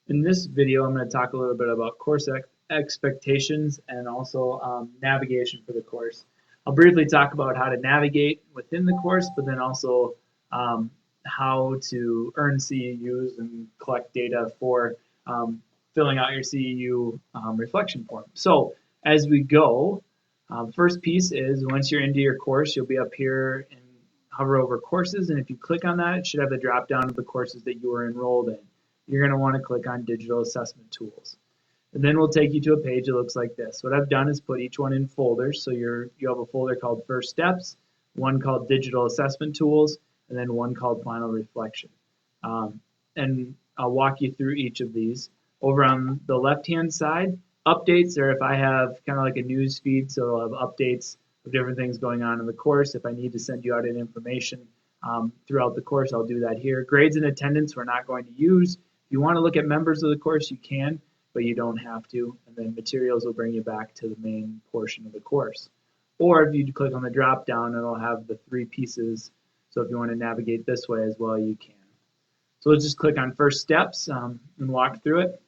In this video, I'm going to talk a little bit about course expectations and also navigation for the course. I'll briefly talk about how to navigate within the course, but then also um, how to earn CEUs and collect data for filling out your CEU reflection form. So as we go, first piece is once you're into your course, you'll be up here and hover over courses, and if you click on that, it should have the drop down of the courses that you are enrolled in. You're going to want to click on Digital Assessment Tools. And then we'll take you to a page that looks like this. What I've done is put each one in folders. So you have a folder called First Steps, one called Digital Assessment Tools, and then one called Final Reflection. And I'll walk you through each of these. Over on the left-hand side, updates are if I have kind of like a news feed, so I'll have updates of different things going on in the course. If I need to send you out any information throughout the course, I'll do that here. Grades and attendance we're not going to use. If you want to look at members of the course, you can, but you don't have to. And then materials will bring you back to the main portion of the course. Or if you click on the drop down, it'll have the three pieces. So if you want to navigate this way as well, you can. So let's just click on First Steps and walk through it.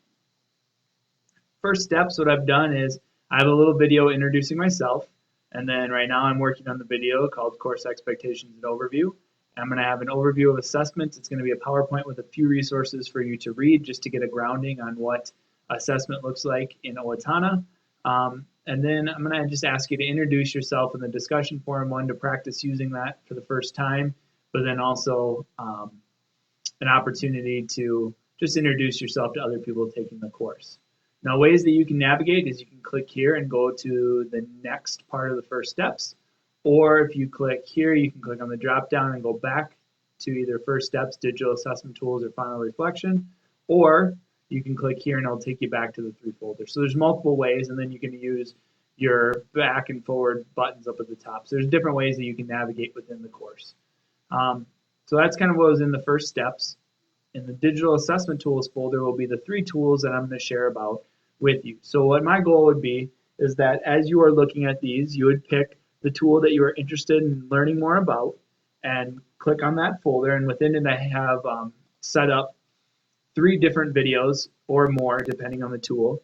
First Steps, what I've done is I have a little video introducing myself. And then right now I'm working on the video called Course Expectations and Overview. I'm going to have an overview of assessments. It's going to be a PowerPoint with a few resources for you to read just to get a grounding on what assessment looks like in Owatonna. And then I'm going to just ask you to introduce yourself in the discussion forum, one to practice using that for the first time, but then also an opportunity to just introduce yourself to other people taking the course. Now, ways that you can navigate is you can click here and go to the next part of the First Steps. Or if you click here, you can click on the drop down and go back to either First Steps, Digital Assessment Tools, or Final Reflection. Or you can click here and it'll take you back to the three folders. So there's multiple ways, and then you can use your back and forward buttons up at the top. So there's different ways that you can navigate within the course. So that's kind of what was in the First Steps. In the Digital Assessment Tools folder will be the three tools that I'm going to share about with you. So what my goal would be is that as you are looking at these, you would pick the tool that you are interested in learning more about and click on that folder, and within it I have set up 3 different videos or more depending on the tool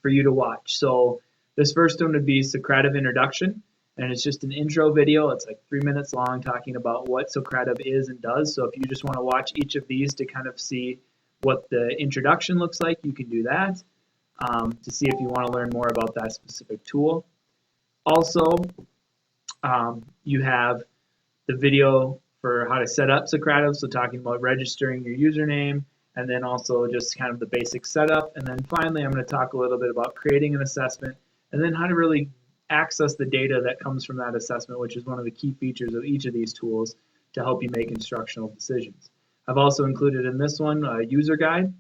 for you to watch. So this first one would be Socrative Introduction, and it's just an intro video. It's like 3 minutes long talking about what Socrative is and does. So if you just want to watch each of these to kind of see what the introduction looks like, you can do that to see if you want to learn more about that specific tool. Also, you have the video for how to set up Socrative, so talking about registering your username, and then also just kind of the basic setup. And then finally, I'm going to talk a little bit about creating an assessment, and then how to really access the data that comes from that assessment, which is one of the key features of each of these tools to help you make instructional decisions. I've also included in this one a user guide.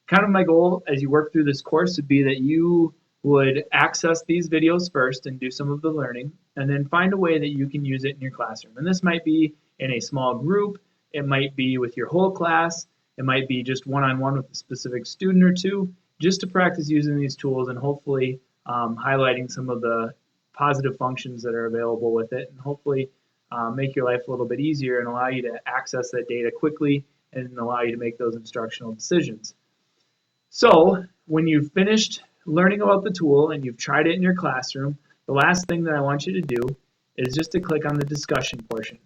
Kind of my goal as you work through this course would be that you would access these videos first and do some of the learning, and then find a way that you can use it in your classroom. And this might be in a small group, it might be with your whole class, it might be just one-on-one with a specific student or two, just to practice using these tools and hopefully highlighting some of the positive functions that are available with it, and hopefully make your life a little bit easier and allow you to access that data quickly and allow you to make those instructional decisions. So when you've finished learning about the tool and you've tried it in your classroom, the last thing that I want you to do is just to click on the discussion portion.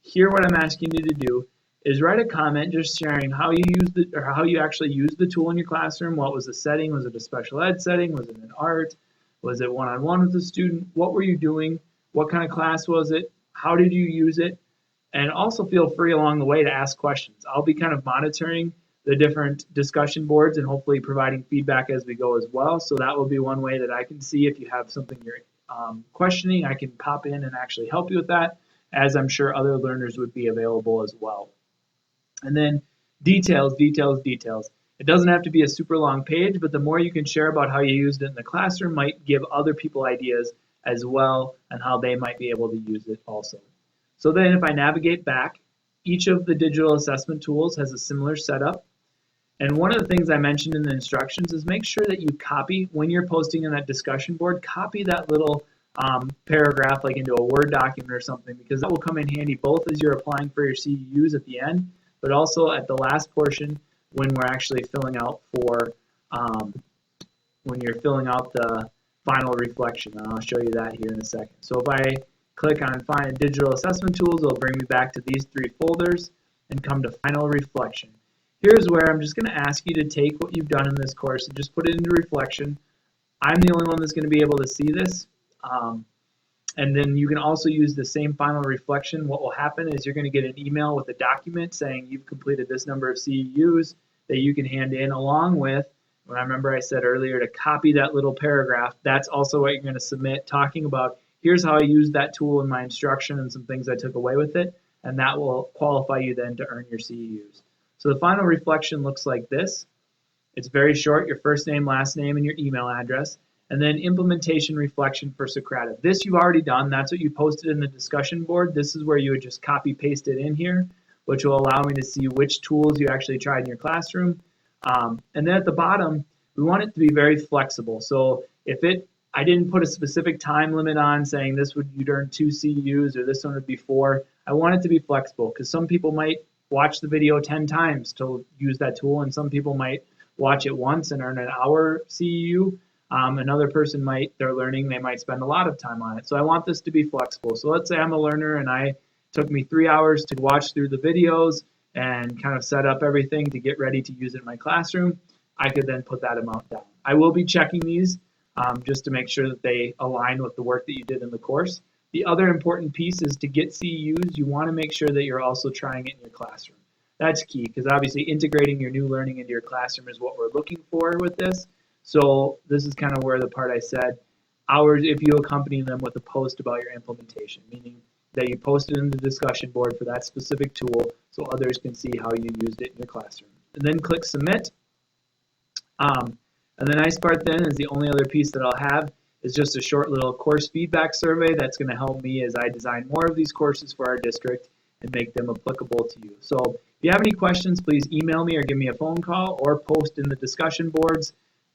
Here what I'm asking you to do is write a comment just sharing how you used it, or how you actually used the tool in your classroom. What was the setting? Was it a special ed setting? Was it an art? Was it one-on-one with the student? What were you doing? What kind of class was it? How did you use it? And also feel free along the way to ask questions. I'll be kind of monitoring the different discussion boards and hopefully providing feedback as we go as well. So that will be one way that I can see if you have something you're questioning. I can pop in and actually help you with that, as I'm sure other learners would be available as well. And then details, details, details. It doesn't have to be a super long page, but the more you can share about how you used it in the classroom might give other people ideas as well and how they might be able to use it also. So then if I navigate back, each of the digital assessment tools has a similar setup. And one of the things I mentioned in the instructions is make sure that you copy, when you're posting in that discussion board, copy that little paragraph like into a Word document or something, because that will come in handy both as you're applying for your CEUs at the end, but also at the last portion when we're actually filling out for when you're filling out the final reflection. And I'll show you that here in a second. So if I click on Find Digital Assessment Tools, it'll bring me back to these three folders and come to Final Reflection. Here's where I'm just going to ask you to take what you've done in this course and just put it into reflection. I'm the only one that's going to be able to see this. And then you can also use the same final reflection. What will happen is you're going to get an email with a document saying you've completed this number of CEUs that you can hand in, along with, when I remember I said earlier to copy that little paragraph. That's also what you're going to submit, talking about here's how I used that tool in my instruction and some things I took away with it, and that will qualify you then to earn your CEUs. So the final reflection looks like this. It's very short, your first name, last name, and your email address. And then implementation reflection for Socrata. This you've already done. That's what you posted in the discussion board. This is where you would just copy paste it in here, which will allow me to see which tools you actually tried in your classroom. And then at the bottom, we want it to be very flexible. So if I didn't put a specific time limit on saying this you'd earn 2 CEUs or this one would be 4. I want it to be flexible because some people might watch the video 10 times to use that tool, and some people might watch it once and earn an hour CEU. Another person they might spend a lot of time on it. So I want this to be flexible. So let's say I'm a learner and it took me 3 hours to watch through the videos and kind of set up everything to get ready to use it in my classroom. I could then put that amount down. I will be checking these just to make sure that they align with the work that you did in the course. The other important piece is to get CEUs, you want to make sure that you're also trying it in your classroom. That's key because obviously integrating your new learning into your classroom is what we're looking for with this. So this is kind of where the part I said, hours if you accompany them with a post about your implementation, meaning that you post it in the discussion board for that specific tool so others can see how you used it in your classroom. And then click Submit. And the nice part then is the only other piece that I'll have is just a short little course feedback survey that's going to help me as I design more of these courses for our district and make them applicable to you. So if you have any questions, please email me or give me a phone call or post in the discussion boards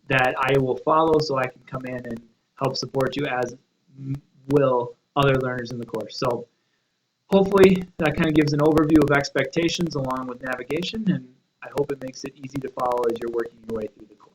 that I will follow so I can come in and help support you, as will other learners in the course. So hopefully that kind of gives an overview of expectations along with navigation, and I hope it makes it easy to follow as you're working your way through the course.